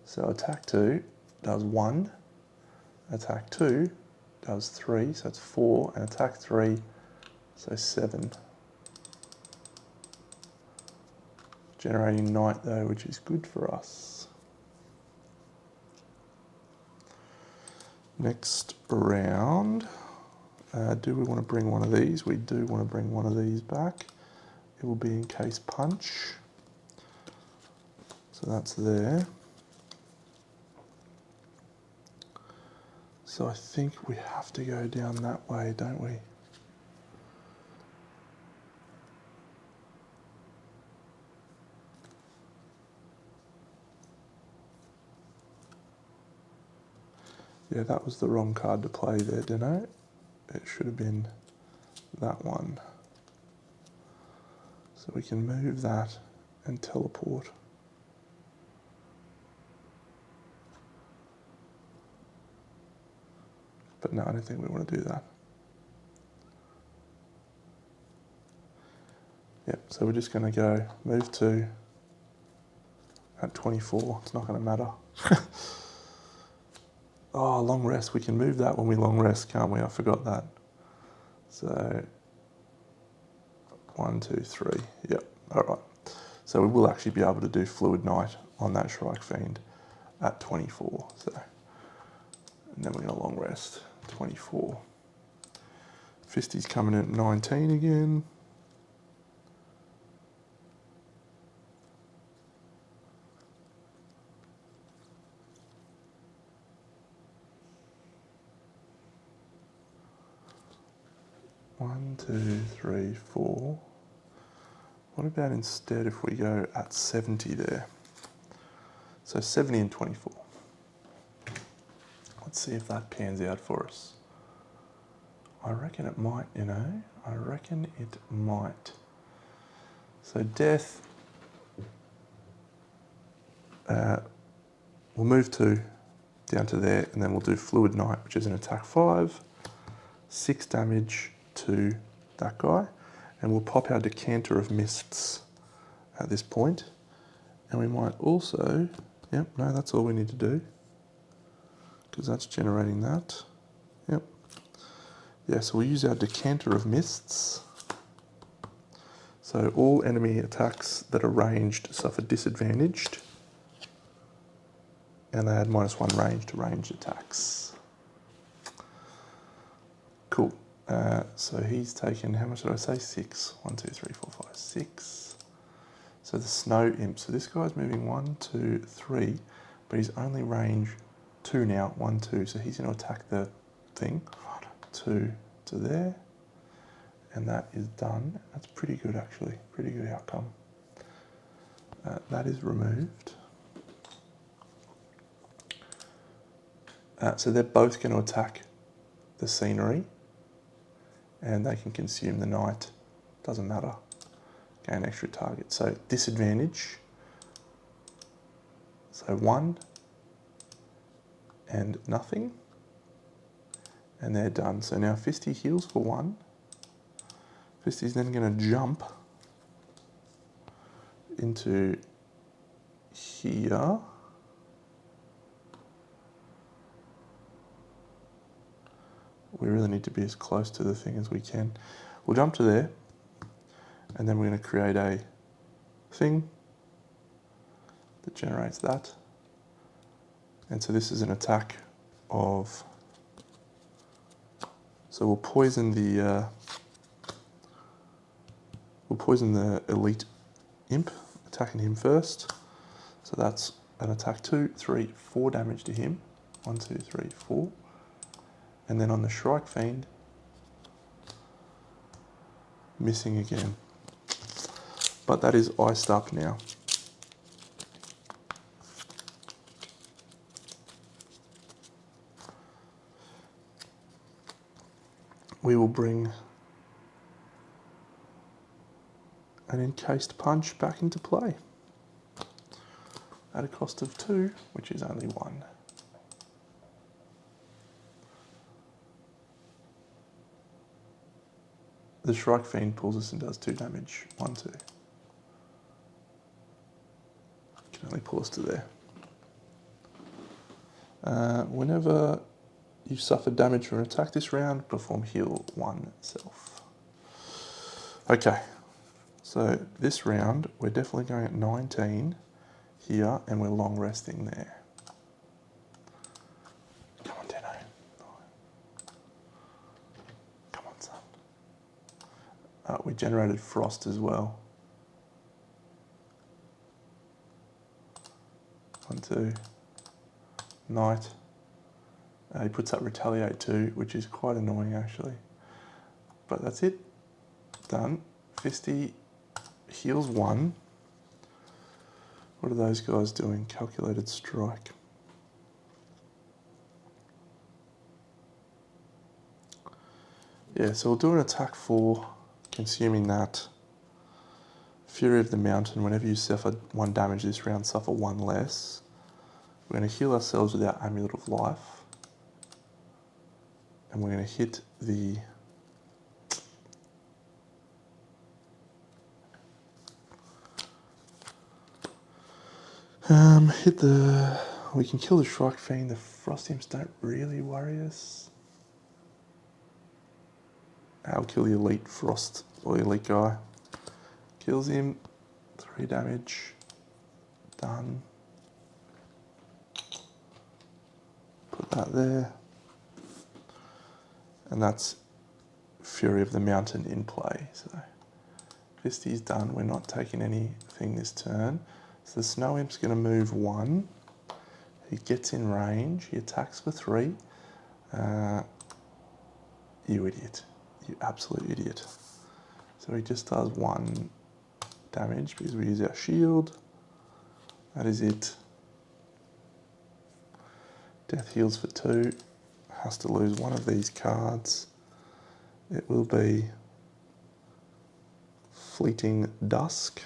So attack 2 does 1, attack 2 does 3, so it's 4, and attack 3, so 7. Generating night though, which is good for us. Next round, do we want to bring one of these? We do want to bring one of these back. It will be in case punch. So that's there. So I think we have to go down that way, don't we? Yeah, that was the wrong card to play there, Deno. It should have been that one. So we can move that and teleport. But no, I don't think we want to do that. Yep, so we're just going to go move 2 at 24. It's not going to matter. Oh, long rest. We can move that when we long rest, can't we? I forgot that. So 1, 2, 3. Yep, all right. So we will actually be able to do Fluid Night on that Shrike Fiend at 24. So, and then we're going to long rest. 24. Fisty's coming in at 19 again. One, 2, 3, 4. What about instead if we go at 70 there? So 70 and 24. Let's see if that pans out for us. I reckon it might, you know. I reckon it might. So death, we'll move 2 down to there, and then we'll do Fluid Night, which is an attack 5, 6 damage to that guy, and we'll pop our Decanter of Mists at this point. And we might also, yep, no, that's all we need to do, because that's generating that. Yep. Yeah, so we'll use our Decanter of Mists. So all enemy attacks that are ranged suffer disadvantaged, and they add -1 range to ranged attacks. Cool. So he's taken, how much did I say? 6. 1, 2, 3, 4, 5, 6. So the Snow Imp. So this guy's moving 1, 2, 3, but he's only range 2 now. 1, 2. So he's going to attack the thing. 1, 2 to there. And that is done. That's pretty good, actually. Pretty good outcome. That is removed. So they're both going to attack the scenery, and they can consume the night. Doesn't matter. Gain extra target. So disadvantage. So 1 and nothing. And they're done. So now Fisty heals for 1. Fisty's then going to jump into here. We really need to be as close to the thing as we can. We'll jump to there, and then we're going to create a thing that generates that. And so this is an attack of... So we'll poison the elite imp, attacking him first. So that's an attack 2, 3, 4 damage to him. 1, 2, 3, 4. And then on the Shrike Fiend, missing again. But that is iced up now. We will bring an encased punch back into play at a cost of 2, which is only 1. The Shrike Fiend pulls us and does 2 damage. 1, 2. Can only pull us to there. Whenever you suffer damage from an attack this round, perform heal 1 self. Okay, so this round we're definitely going at 19 here, and we're long resting there. Come on, Deno. Come on, son. We generated frost as well. 1, 2. Night. He puts up retaliate too, which is quite annoying actually. But that's it. Done. Fisty heals 1. What are those guys doing? Calculated strike. Yeah, so we'll do an attack 4, consuming that. Fury of the Mountain, whenever you suffer 1 damage this round, suffer 1 less. We're going to heal ourselves with our Amulet of Life. And we're going to hit the... We can kill the Shrike Fiend. The Frost Imps don't really worry us. I'll kill the elite Frost, or the elite guy. Kills him. 3 damage. Done. Put that there. And that's Fury of the Mountain in play. So Fisty's done. We're not taking anything this turn. So the Snow Imp's going to move 1. He gets in range. He attacks for 3. You idiot. You absolute idiot. So he just does 1 damage because we use our shield. That is it. Death heals for 2. Has to lose 1 of these cards. It will be Fleeting Dusk.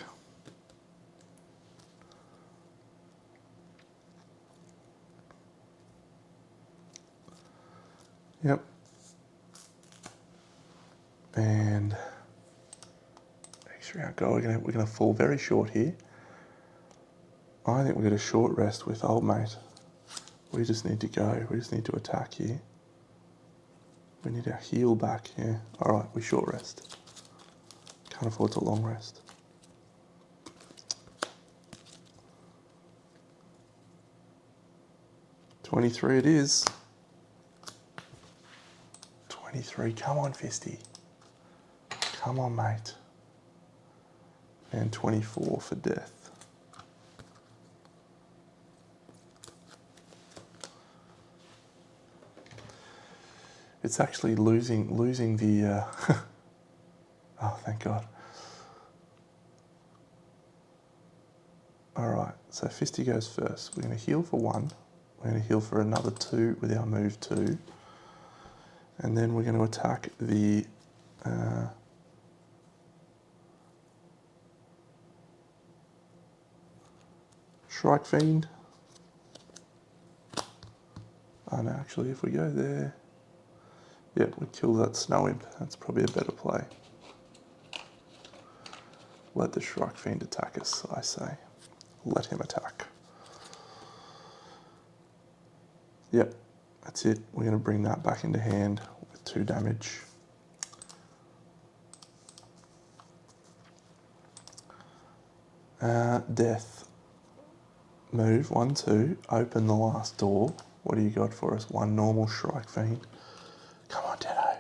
Yep. And next round go. We're gonna fall very short here. I think we're gonna short rest with old mate. We just need to go. We just need to attack here. We need our heal back here. All right, we short rest. Can't afford to long rest. $23 it is. 23, come on, Fisty. Come on, mate. And 24 for death. It's actually losing the... oh, thank God. All right, so Fisty goes first. We're going to heal for 1. We're going to heal for another 2 with our move 2. And then we're going to attack the... Shrike Fiend. Oh no, actually if we go there... Yeah, we kill that Snow Imp. That's probably a better play. Let the Shrike Fiend attack us, I say. Let him attack. Yep, that's it. We're going to bring that back into hand with 2 damage. Death. move, 1, 2, open the last door. What do you got for us? 1 normal Shrike Fiend. Come on, Deno.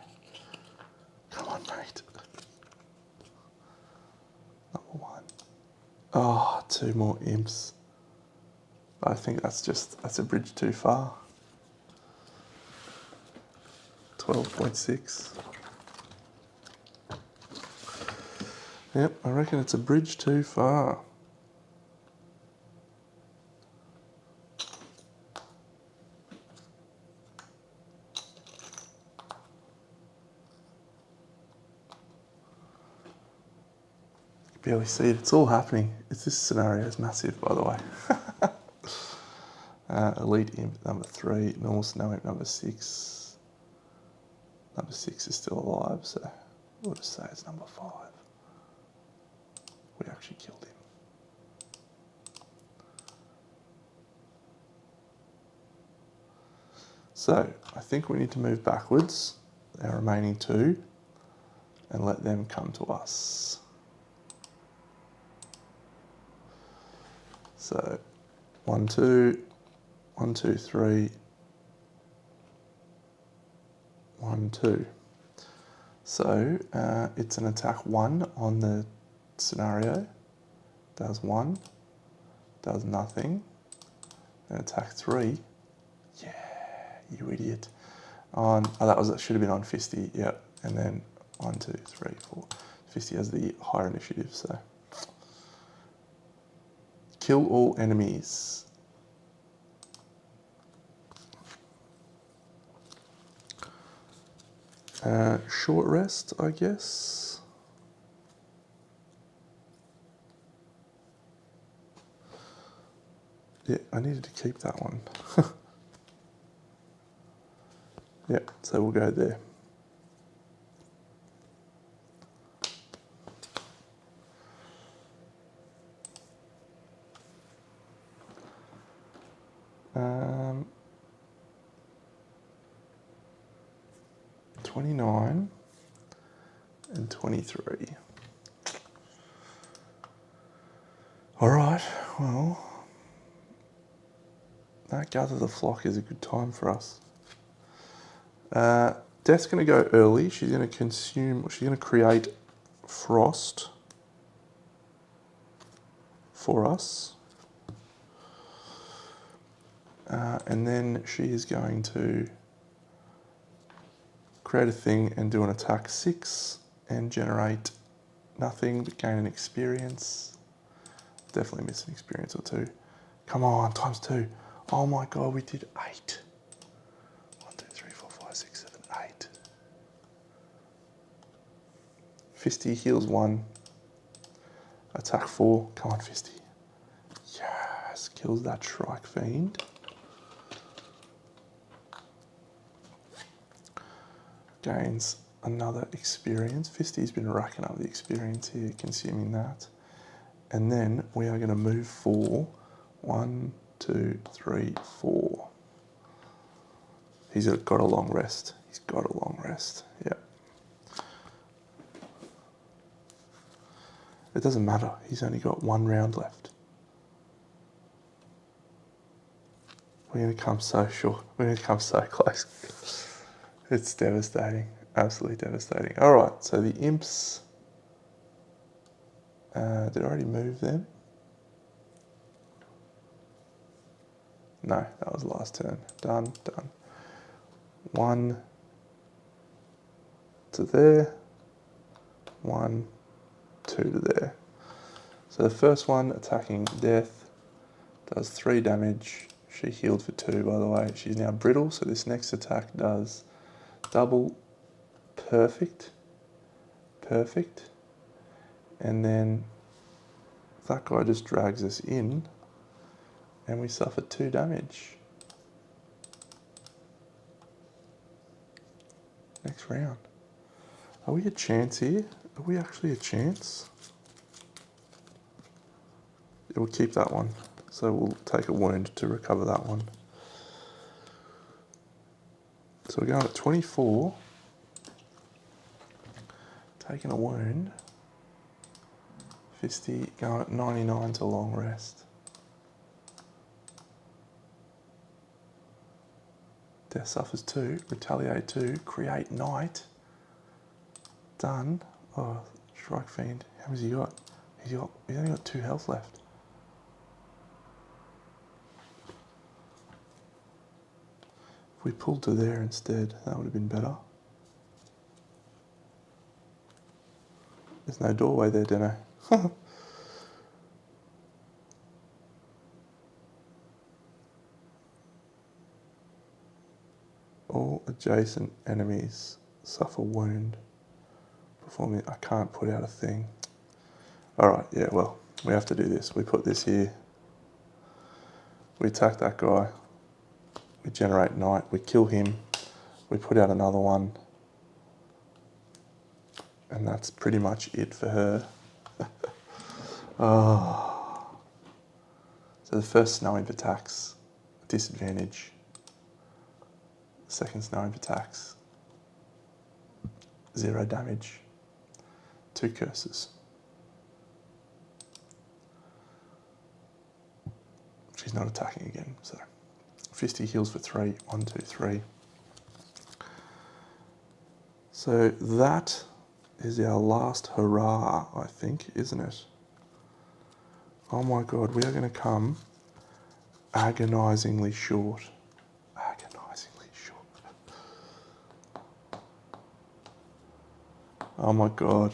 Come on, mate. Number 1. Oh, 2 more Imps. I think that's a bridge too far. 12.6. Yep, I reckon it's a bridge too far. You can barely see it, it's all happening. This scenario is massive, by the way. Elite Imp number 3, normal Snow Imp number 6. Number 6 is still alive, so we'll just say it's number 5. We actually killed him. So, I think we need to move backwards, our remaining 2, and let them come to us. So, 1, 2, 1, 2, 3, 1, 2. So, it's an attack 1 on the scenario, does 1, does nothing, and attack 3, yeah, you idiot. That should have been on Fisty, yep, and then 1, 2, 3, 4. Fisty has the higher initiative, so. Kill all enemies. Short rest, I guess. Yeah, I needed to keep that one. Yeah, so we'll go there. Um, 29 and 23. All right, well, that Gather the Flock is a good time for us. Death's going to go early. She's going to create Frost for us. And then she is going to create a thing and do an attack 6 and generate nothing but gain an experience. Definitely miss an experience or 2. Come on, times 2. Oh my god, we did 8. 1, 2, 3, 4, 5, 6, 7, 8. Fisty heals 1. Attack 4. Come on, Fisty. Yes, kills that Shrike Fiend. Gains another experience. Fisty's been racking up the experience here, consuming that. And then we are going to move for 1, 2, 3, 4. He's got a long rest. He's got a long rest. Yeah. It doesn't matter. He's only got 1 round left. We're going to come so short. We're going to come so close. It's devastating. Absolutely devastating. All right. So the imps. Did I already move them? No, that was last turn. Done, done. 1 to there. 1, 2 to there. So the first one attacking Death does 3 damage. She healed for 2, by the way. She's now brittle, so this next attack does double. Perfect. Perfect. And then that guy just drags us in and we suffer 2 damage. Next round. Are we a chance here? Are we actually a chance? Yeah, we'll keep that one. So we'll take a wound to recover that one. So we're going at 24. Taking a wound. Fisty going at 99 to long rest. Death suffers 2, retaliate 2, create night. Done. Oh, Strike Fiend. How has he got? He's only got 2 health left. If we pulled to there instead, that would have been better. There's no doorway there, Deno. All adjacent enemies suffer wound. Performing, I can't put out a thing. Alright, yeah, well, we have to do this. We put this here. We attack that guy. We generate night. We kill him. We put out another one. And that's pretty much it for her. Oh. So the first snow imp attacks, disadvantage. Second snow imp attacks, 0 damage, 2 curses. She's not attacking again, so Fisty heals for 3, 1, 2, 3. So that is our last hurrah, I think, isn't it? Oh my god, we are going to come agonisingly short. Agonisingly short. Oh my god.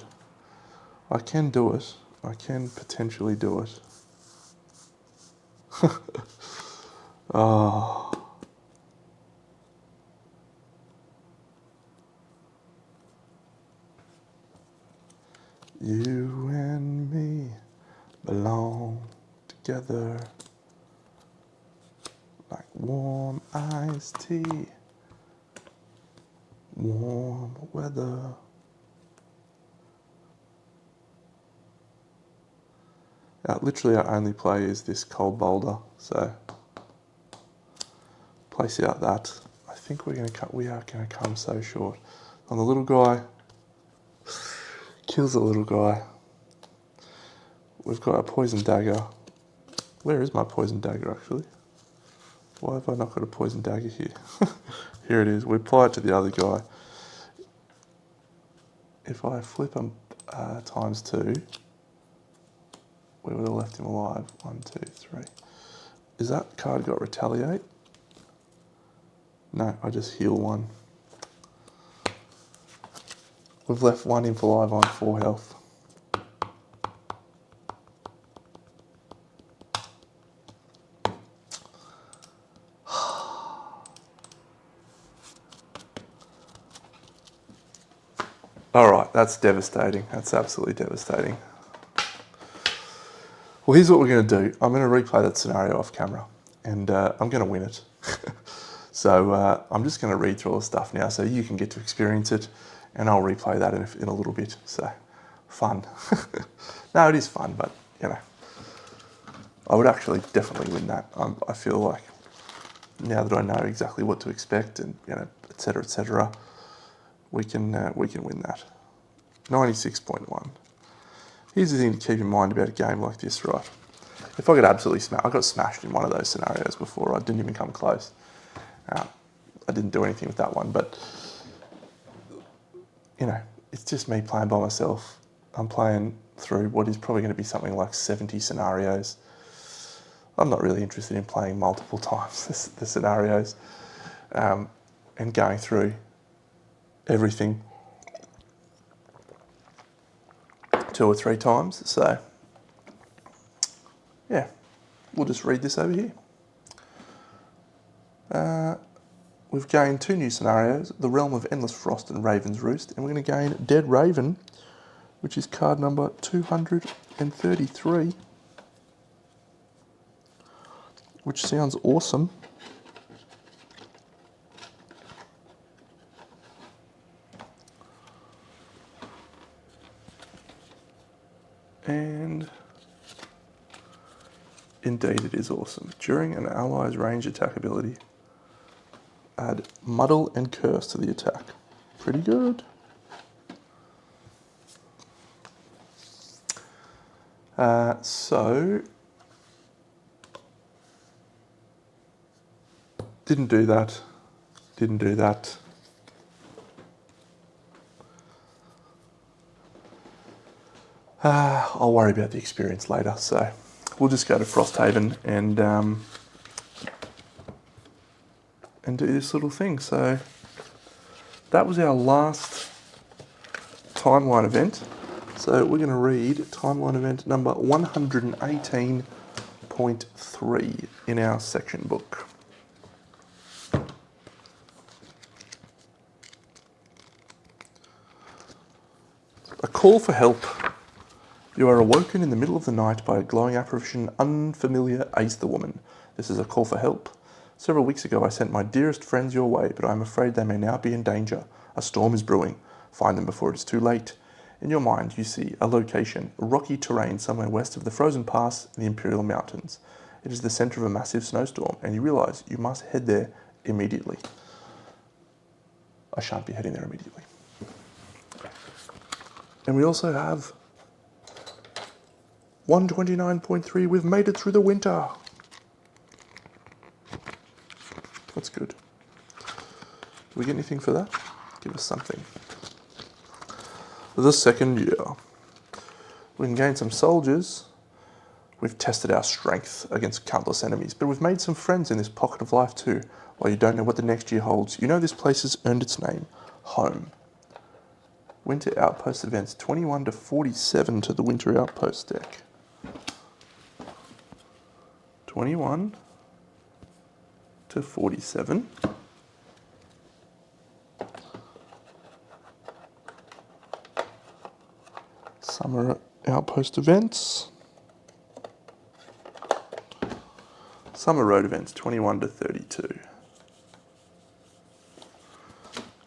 I can do it. I can potentially do it. Oh. You and me belong together like warm iced tea, warm weather. Literally our only play is this cold boulder, so place out that. I think we are going to come so short. On the little guy, kills the little guy. We've got a poison dagger. Where is my poison dagger actually? Why have I not got a poison dagger here? Here it is. We apply it to the other guy. If I flip him times 2, we would have left him alive. 1, 2, 3. Is that card got retaliate? No, I just heal 1. We've left 1 imp alive on 4 health. Alright, that's devastating. That's absolutely devastating. Well, here's what we're going to do. I'm going to replay that scenario off camera, and I'm going to win it. So I'm just going to read through all the stuff now so you can get to experience it, and I'll replay that in a little bit. So, fun. No, it is fun, but, you know, I would actually definitely win that. I feel like now that I know exactly what to expect and, you know, et cetera, we can win that. 96.1. Here's the thing to keep in mind about a game like this, right? If I get absolutely smashed, I got smashed in one of those scenarios before. I didn't even come close. I didn't do anything with that one, but, you know, it's just me playing by myself. I'm playing through what is probably going to be something like 70 scenarios. I'm not really interested in playing multiple times the scenarios and going through everything 2 or 3 times. So, yeah, we'll just read this over here. We've gained 2 new scenarios, the Realm of Endless Frost and Raven's Roost, and we're going to gain Dead Raven, which is card number 233, which sounds awesome. And indeed it is awesome. During an ally's range attack ability, add Muddle and Curse to the attack. Pretty good. So, didn't do that. Didn't do that. I'll worry about the experience later, so we'll just go to Frosthaven and do this little thing. So that was our last timeline event. So we're going to read timeline event number 118.3 in our section book. A call for help. You are awoken in the middle of the night by a glowing apparition, unfamiliar Ace the woman. This is a call for help. Several weeks ago I sent my dearest friends your way, but I am afraid they may now be in danger. A storm is brewing. Find them before it is too late. In your mind you see a location, rocky terrain somewhere west of the frozen pass in the Imperial Mountains. It is the centre of a massive snowstorm, and you realise you must head there immediately. I shan't be heading there immediately. And we also have 129.3, we've made it through the winter. That's good. Do we get anything for that? Give us something. For the second year, we can gain some soldiers. We've tested our strength against countless enemies, but we've made some friends in this pocket of life too. While you don't know what the next year holds, you know this place has earned its name, home. Winter Outpost events 21 to 47 to the Winter Outpost deck. 21 to 47. Summer Outpost events. Summer Road events 21 to 32.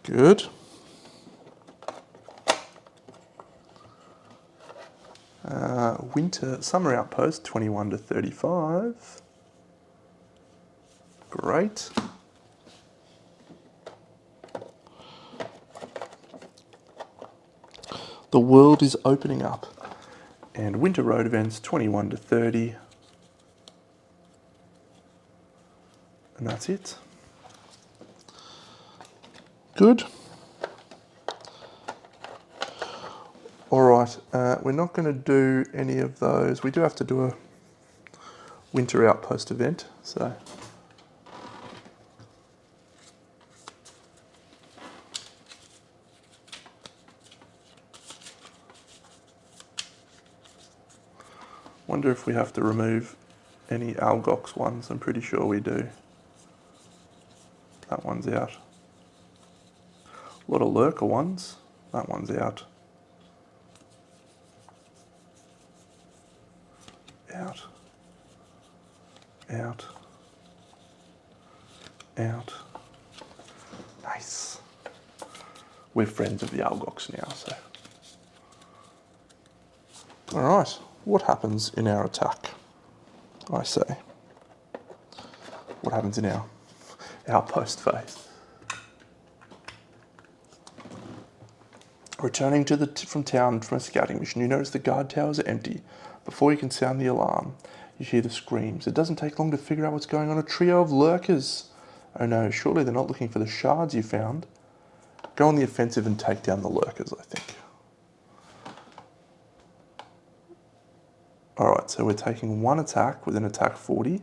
Good. Winter Summer Outpost 21 to 35. Great. The world is opening up. And Winter Road events 21 to 30. And that's it. Good. Alright, we're not going to do any of those. We do have to do a Winter Outpost event, so. Wonder if we have to remove any Algox ones. I'm pretty sure we do. That one's out. A lot of Lurker ones. That one's out. Out. Out. Out. Nice. We're friends of the Algox now, so. Alright, what happens in our attack? I say. What happens in our outpost phase? Returning from town from a scouting mission, you notice the guard towers are empty. Before you can sound the alarm, you hear the screams. It doesn't take long to figure out what's going on. A trio of lurkers. Oh no, surely they're not looking for the shards you found. Go on the offensive and take down the lurkers, I think. Alright, so we're taking one attack with an attack 40.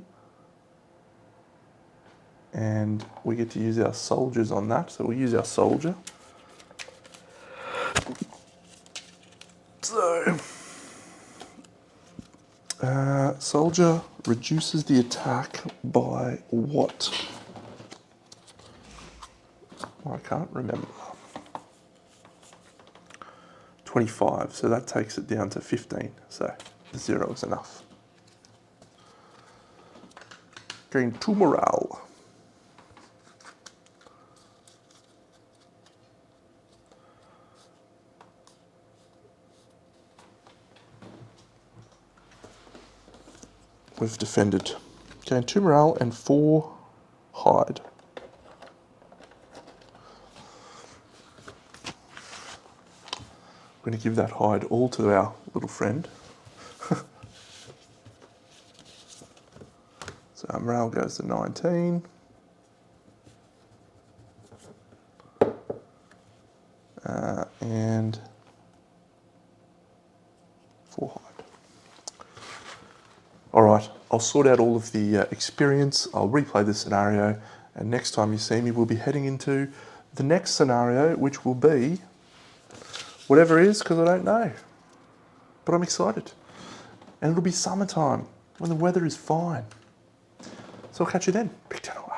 And we get to use our soldiers on that, so we'll use our soldier. So, soldier reduces the attack by what? Well, I can't remember. 25, so that takes it down to 15, so 0 is enough. Gain 2 morale. We've defended. Gain 2 morale and 4 hide. We're going to give that hide all to our little friend. So our morale goes to 19. and 4 hide. All right, I'll sort out all of the experience, I'll replay the scenario, and next time you see me, we'll be heading into the next scenario, which will be whatever it is, because I don't know. But I'm excited. And it'll be summertime, when the weather is fine. So I'll catch you then. Big Deno.